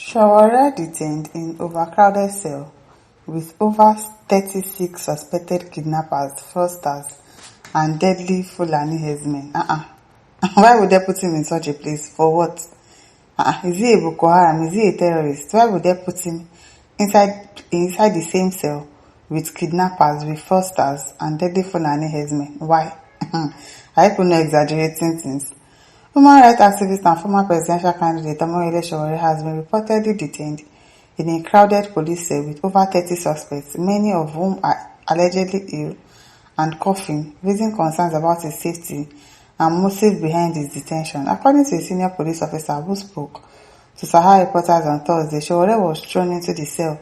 Sowore detained in overcrowded cell with over 36 suspected kidnappers, fraudsters, and deadly Fulani herdsmen. Why would they put him in such a place? For what? Is he a Boko Haram? Is he a terrorist? Why would they put him inside the same cell with kidnappers, with fraudsters, and deadly Fulani herdsmen? Why? Are people not exaggerating things? Human rights activist and former presidential candidate Sowore has been reportedly detained in a crowded police cell with over 30 suspects, many of whom are allegedly ill and coughing, raising concerns about his safety and motive behind his detention. According to a senior police officer who spoke to Sahara reporters on Thursday, Sowore was thrown into the cell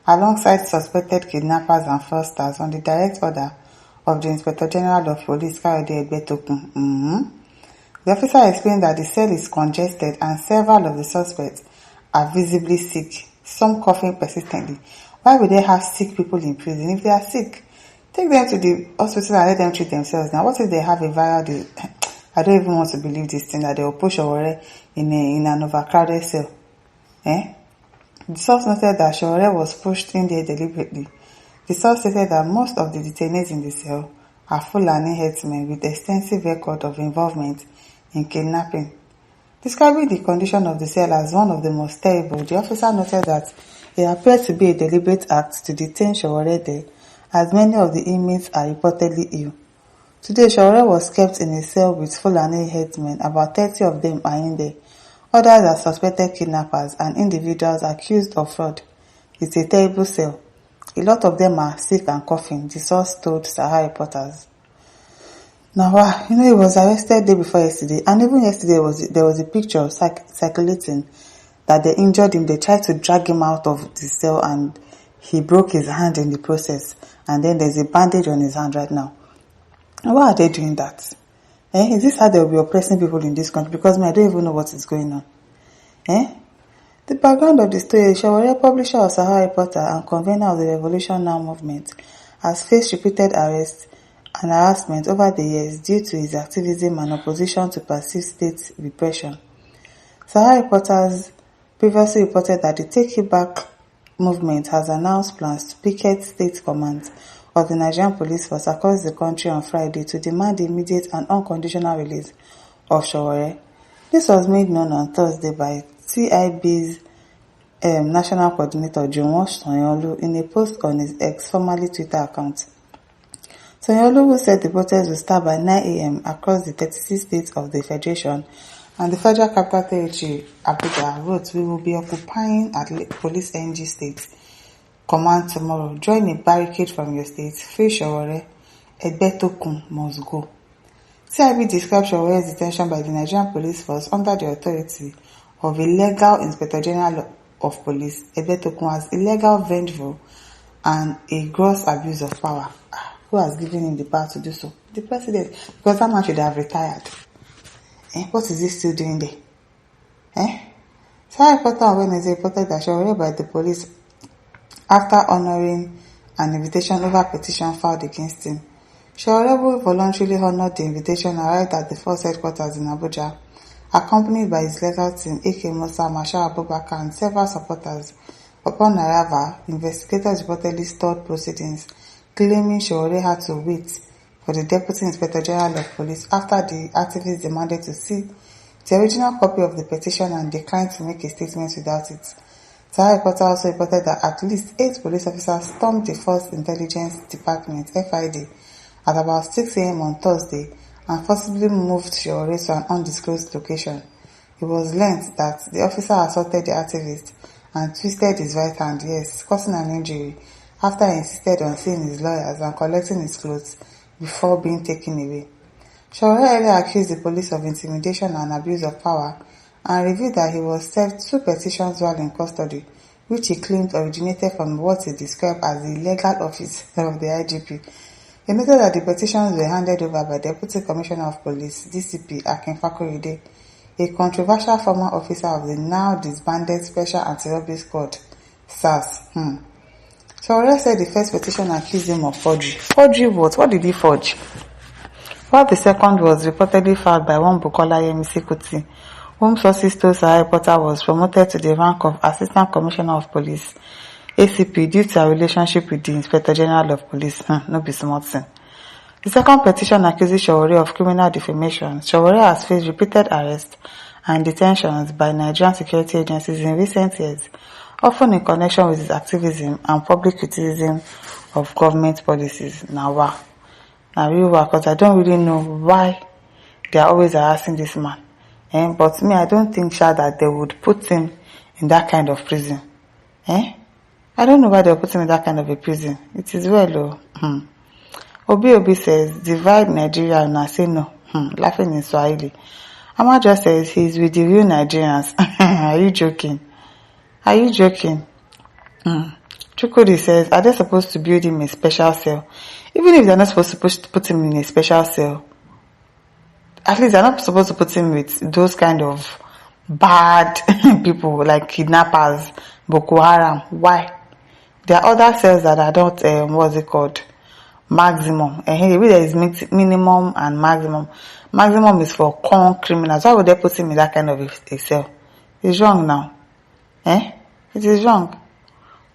alongside suspected kidnappers and fraudsters on the direct order of the Inspector General of Police, K1DN. The officer explained that the cell is congested and several of the suspects are visibly sick, some coughing persistently. Why would they have sick people in prison? If they are sick, take them to the hospital and let them treat themselves. Now, what if they have a viral disease? I don't even want to believe this thing that they will push Sowore in an overcrowded cell. The source noted that Sowore was pushed in there deliberately. The source stated that most of the detainees in the cell are Fulani herdsmen with extensive record of involvement in kidnapping. Describing the condition of the cell as one of the most terrible, the officer noted that it appears to be a deliberate act to detain Sowore there, as many of the inmates are reportedly ill. Today, Sowore was kept in a cell with Fulani herdsmen. About 30 of them are in there. Others are suspected kidnappers and individuals accused of fraud. It's a terrible cell. A lot of them are sick and coughing, the source told Sahara reporters. Now, he was arrested day before yesterday, and even yesterday there was a picture circulating that they injured him. They tried to drag him out of the cell and he broke his hand in the process, and then there's a bandage on his hand right now. Why are they doing that? Is this how they'll be oppressing people in this country? Because I don't even know what is going on. The background of the story is Sowore, publisher of Sahara Reporter and convener of the Revolution Now movement, has faced repeated arrests and harassment over the years due to his activism and opposition to perceived state repression. Sahara Reporters previously reported that the Take It Back movement has announced plans to picket state commands of the Nigerian police force across the country on Friday to demand the immediate and unconditional release of Sowore. This was made known on Thursday by TIB's national coordinator Juwon Sanyolu in a post on his formerly Twitter account. Sanyolu, who said the protest will start by 9 a.m. across the 36 states of the Federation and the Federal Capital Territory, Abuja, wrote, "We will be occupying at Police NG State Command tomorrow. Join a barricade from your state. Free Sowore. Egbetokun must go." CIB described Sowore's detention by the Nigerian Police Force under the authority of a legal Inspector General of Police, Egbetokun, as illegal, vengeful, and a gross abuse of power. Who has given him the power to do so? The president, because that man should have retired. What is he still doing there? Sahara Reporter on Wednesday reported that Sowore by the police after honoring an invitation over petition filed against him. Sowore voluntarily honored the invitation, arrived at the force headquarters in Abuja, accompanied by his legal team, AK Musa, Marshal Abubakar, and several supporters. Upon arrival, investigators reportedly stalled proceedings, claiming Sowore had to wait for the Deputy Inspector General of Police after the activists demanded to see the original copy of the petition and declined to make a statement without it. Sahara Reporter also reported that at least 8 police officers stormed the Force Intelligence Department, FID, at about 6 a.m. on Thursday and forcibly moved Sowore to an undisclosed location. It was learned that the officer assaulted the activist and twisted his right hand, causing an injury, after he insisted on seeing his lawyers and collecting his clothes before being taken away. Sowore earlier accused the police of intimidation and abuse of power and revealed that he was served 2 petitions while in custody, which he claimed originated from what he described as the legal office of the IGP. He noted that the petitions were handed over by Deputy Commissioner of Police, DCP Akin Fakorede, a controversial former officer of the now disbanded Special Anti-Robbery Squad, SARS. Sowore said the first petition accused him of forgery. Forgery what? What did he forge? While the second was reportedly filed by one Bukola Yemisi Kuti, Home sources told Sowore Potter was promoted to the rank of Assistant Commissioner of Police, ACP, due to her relationship with the Inspector General of Police. No be small thing. The second petition accuses Sowore of criminal defamation. Sowore has faced repeated arrests and detentions by Nigerian security agencies in recent years, often in connection with his activism and public criticism of government policies. Now, real work, because I don't really know why they are always harassing this man. But me, I don't think that they would put him in that kind of prison. I don't know why they will put him in that kind of a prison. It is well, Obi says, divide Nigeria, and I say no. Laughing in Swahili. Amajo says he's with the real Nigerians. Are you joking? Are you joking? Chukudi says, are they supposed to build him a special cell? Even if they're not supposed to put him in a special cell, at least they're not supposed to put him with those kind of bad people like kidnappers, Boko Haram. Why? There are other cells that are not, what's it called? Maximum. Maybe there is minimum and maximum. Maximum is for common criminals. Why would they put him in that kind of a cell? It's wrong now. It is wrong.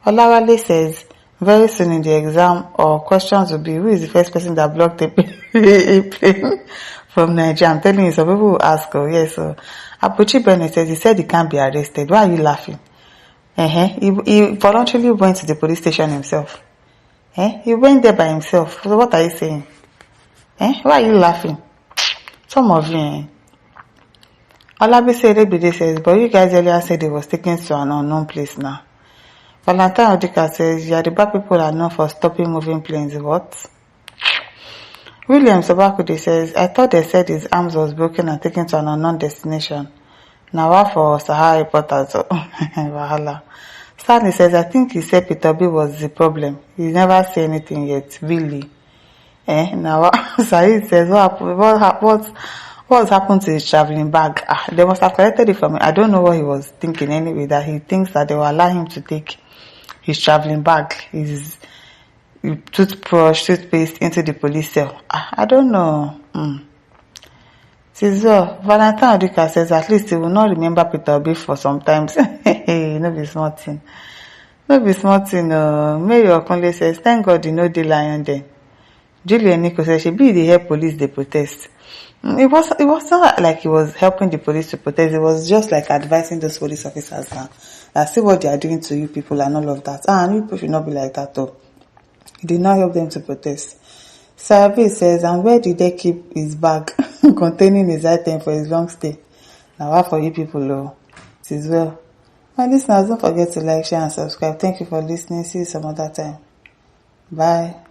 Olawale says, very soon in the exam or questions will be, who is the first person that blocked a plane from Nigeria? I'm telling you, some people will ask, yes. So Apuchi Bennett says, he said he can't be arrested. Why are you laughing? He voluntarily went to the police station himself. He went there by himself. So what are you saying? Why are you laughing? Some of you. Olabisi Erebide says, but you guys earlier said he was taken to an unknown place now. Valentine Odika says, yeah, the bad people are known for stopping moving planes. What? William Sobakude says, I thought they said his arms was broken and taken to an unknown destination. Now what for Sowore Potter? So, Wahala. Stanley says, I think he said Peter B was the problem. He's never said anything yet, really. Now, Saeed says, what's happened to his traveling bag? They must have collected it from him. I don't know what he was thinking anyway, that he thinks that they will allow him to take his traveling bag, his toothbrush, toothpaste into the police cell. I don't know. Valentine Odika says, at least he will not remember Peter Obi for some times. No be small thing. No be small thing. Mary Okunle says, thank God you know the lion then. Julian Nico says, she be the help police they protest. It was not like he was helping the police to protest. It was just like advising those police officers now. See what they are doing to you people and all of that. And you people should not be like that though. He did not help them to protest. Sabi says, and where did they keep his bag containing his item for his long stay? Now what for you people, it is well. My listeners, don't forget to like, share and subscribe. Thank you for listening. See you some other time. Bye.